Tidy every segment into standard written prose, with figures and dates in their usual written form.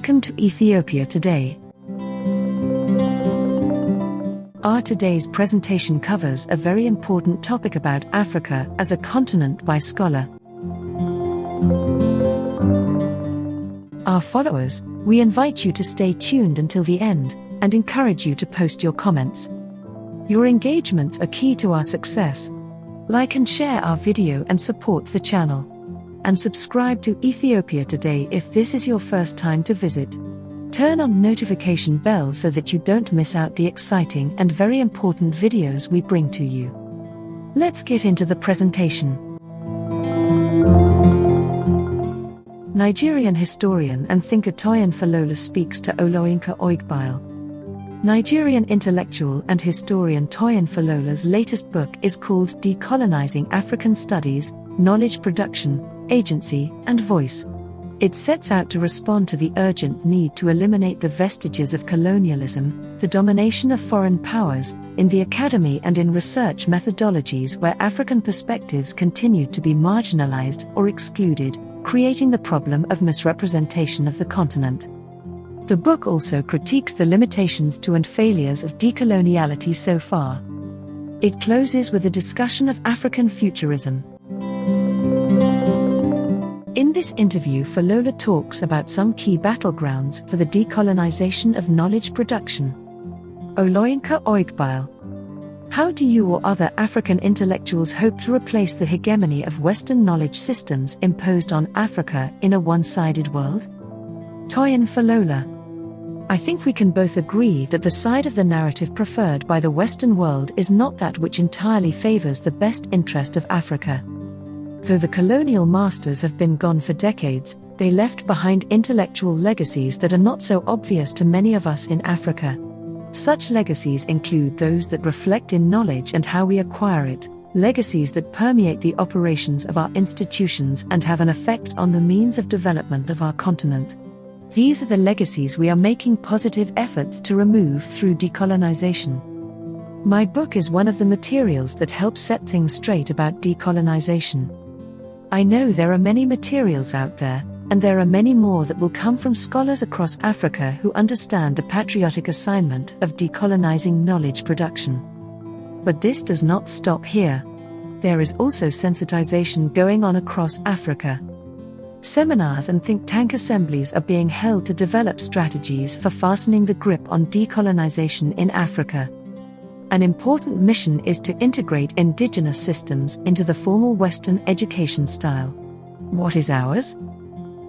Welcome to Ethiopia Today. Our today's presentation covers a very important topic about Africa as a continent by scholar. Our followers, we invite you to stay tuned until the end, and encourage you to post your comments. Your engagements are key to our success. Like and share our video and support the channel. And subscribe to Ethiopia Today if this is your first time to visit. Turn on notification bell so that you don't miss out the exciting and very important videos we bring to you. Let's get into the presentation. Nigerian historian and thinker Tyre Inflator speaks to Oloyinka Oigbile. Nigerian intellectual and historian Tyre Inflator's latest book is called Decolonizing African Studies, Knowledge Production, Agency, and Voice. It sets out to respond to the urgent need to eliminate the vestiges of colonialism, the domination of foreign powers, in the academy and in research methodologies where African perspectives continue to be marginalized or excluded, creating the problem of misrepresentation of the continent. The book also critiques the limitations to and failures of decoloniality so far. It closes with a discussion of African futurism. In this interview, Inflator talks about some key battlegrounds for the decolonization of knowledge production. Oloyinka Oigbile. How do you or other African intellectuals hope to replace the hegemony of Western knowledge systems imposed on Africa in a one-sided world? Tyre Inflator. I think we can both agree that the side of the narrative preferred by the Western world is not that which entirely favors the best interest of Africa. Though the colonial masters have been gone for decades, they left behind intellectual legacies that are not so obvious to many of us in Africa. Such legacies include those that reflect in knowledge and how we acquire it, legacies that permeate the operations of our institutions and have an effect on the means of development of our continent. These are the legacies we are making positive efforts to remove through decolonization. My book is one of the materials that help set things straight about decolonization. I know there are many materials out there, and there are many more that will come from scholars across Africa who understand the patriotic assignment of decolonizing knowledge production. But this does not stop here. There is also sensitization going on across Africa. Seminars and think tank assemblies are being held to develop strategies for fastening the grip on decolonization in Africa. An important mission is to integrate indigenous systems into the formal Western education style. What is ours?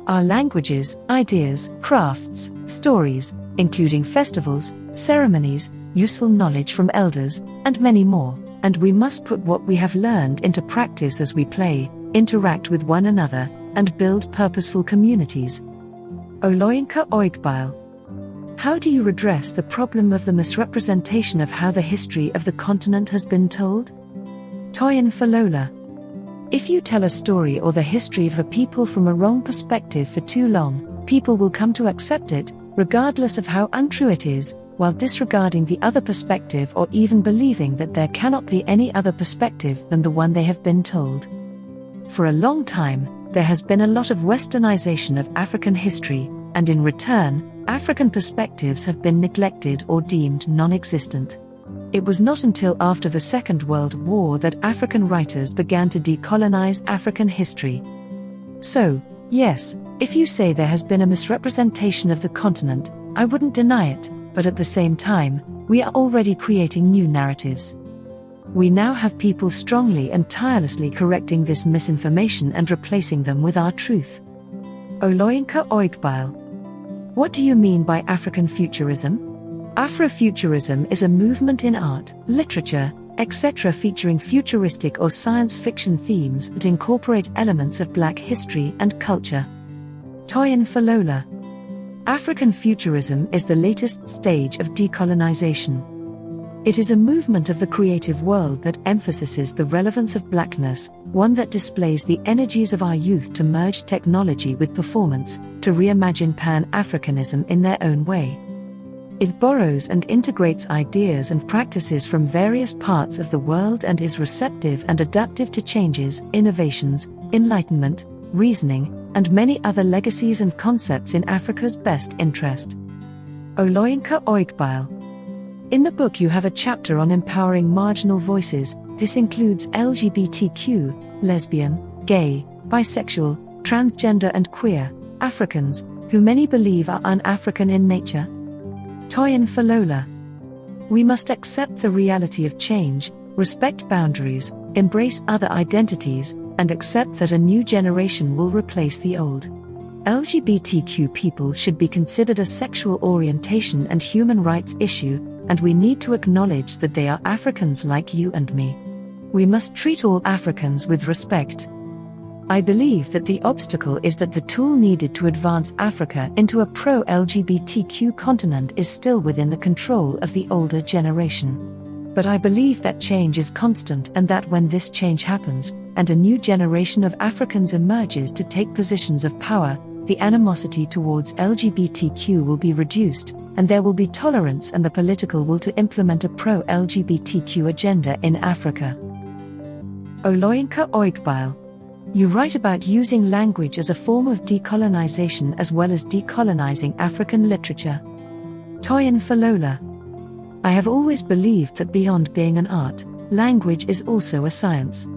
Our languages, ideas, crafts, stories, including festivals, ceremonies, useful knowledge from elders, and many more, and we must put what we have learned into practice as we play, interact with one another, and build purposeful communities. Oloyinka Oigbile. How do you redress the problem of the misrepresentation of how the history of the continent has been told? Tyre Inflator. If you tell a story or the history of a people from a wrong perspective for too long, people will come to accept it, regardless of how untrue it is, while disregarding the other perspective or even believing that there cannot be any other perspective than the one they have been told. For a long time, there has been a lot of westernization of African history, and in return, African perspectives have been neglected or deemed non-existent. It was not until after the Second World War that African writers began to decolonize African history. So, yes, if you say there has been a misrepresentation of the continent, I wouldn't deny it, but at the same time, we are already creating new narratives. We now have people strongly and tirelessly correcting this misinformation and replacing them with our truth. Oloyinka Oigbile. What do you mean by African futurism? Afrofuturism is a movement in art, literature, etc. featuring futuristic or science fiction themes that incorporate elements of Black history and culture. Tyre Inflator. African futurism is the latest stage of decolonization. It is a movement of the creative world that emphasizes the relevance of Blackness, one that displays the energies of our youth to merge technology with performance, to reimagine Pan-Africanism in their own way. It borrows and integrates ideas and practices from various parts of the world and is receptive and adaptive to changes, innovations, enlightenment, reasoning, and many other legacies and concepts in Africa's best interest. Oloyinka Oigbile. In the book you have a chapter on empowering marginal voices. This includes LGBTQ, lesbian, gay, bisexual, transgender and queer Africans, who many believe are un-African in nature. Toyin Falola. We must accept the reality of change, respect boundaries, embrace other identities, and accept that a new generation will replace the old. LGBTQ people should be considered a sexual orientation and human rights issue, and we need to acknowledge that they are Africans like you and me. We must treat all Africans with respect. I believe that the obstacle is that the tool needed to advance Africa into a pro-LGBTQ continent is still within the control of the older generation. But I believe that change is constant and that when this change happens, and a new generation of Africans emerges to take positions of power, the animosity towards LGBTQ will be reduced, and there will be tolerance and the political will to implement a pro-LGBTQ agenda in Africa. Oloyinka Oigbile. You write about using language as a form of decolonization as well as decolonizing African literature. Toyin Falola. I have always believed that beyond being an art, language is also a science.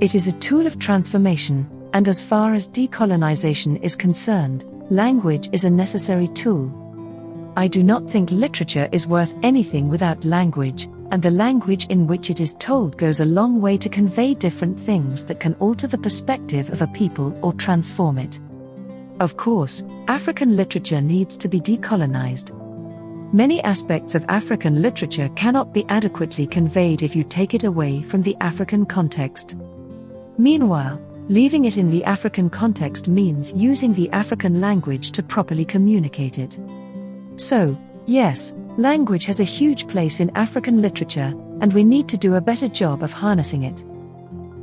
It is a tool of transformation, and as far as decolonization is concerned, language is a necessary tool. I do not think literature is worth anything without language, and the language in which it is told goes a long way to convey different things that can alter the perspective of a people or transform it. Of course, African literature needs to be decolonized. Many aspects of African literature cannot be adequately conveyed if you take it away from the African context. Meanwhile, leaving it in the African context means using the African language to properly communicate it. So, yes, language has a huge place in African literature, and we need to do a better job of harnessing it.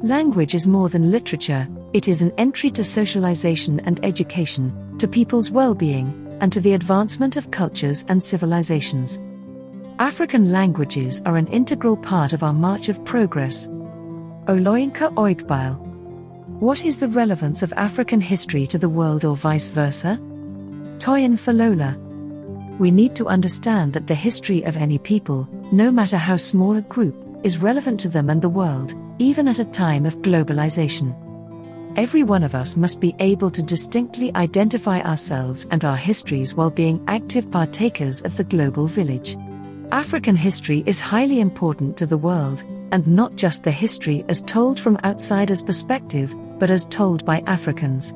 Language is more than literature, it is an entry to socialization and education, to people's well-being, and to the advancement of cultures and civilizations. African languages are an integral part of our march of progress. Oloyinka Oigbile. What is the relevance of African history to the world or vice versa? Toyin Falola. We need to understand that the history of any people, no matter how small a group, is relevant to them and the world, even at a time of globalization. Every one of us must be able to distinctly identify ourselves and our histories while being active partakers of the global village. African history is highly important to the world, and not just the history as told from outsiders' perspective, but as told by Africans.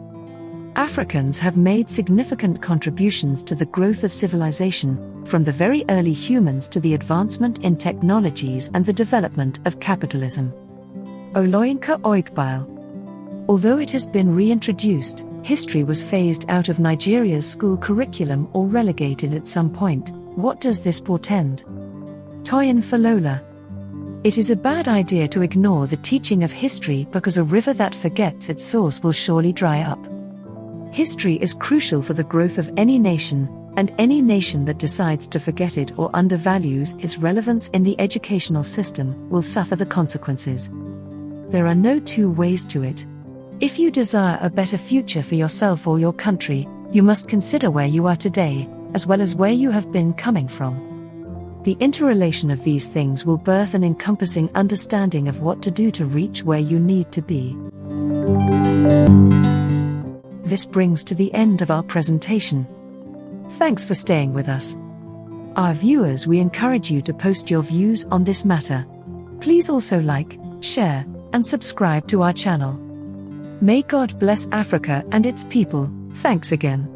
Africans have made significant contributions to the growth of civilization, from the very early humans to the advancement in technologies and the development of capitalism. Oloyinka Oigbile. Although it has been reintroduced, history was phased out of Nigeria's school curriculum or relegated at some point. What does this portend? Toyin Falola. It is a bad idea to ignore the teaching of history because a river that forgets its source will surely dry up. History is crucial for the growth of any nation, and any nation that decides to forget it or undervalues its relevance in the educational system will suffer the consequences. There are no two ways to it. If you desire a better future for yourself or your country, you must consider where you are today, as well as where you have been coming from. The interrelation of these things will birth an encompassing understanding of what to do to reach where you need to be. This brings to the end of our presentation. Thanks for staying with us. Our viewers, we encourage you to post your views on this matter. Please also like, share, and subscribe to our channel. May God bless Africa and its people. Thanks again.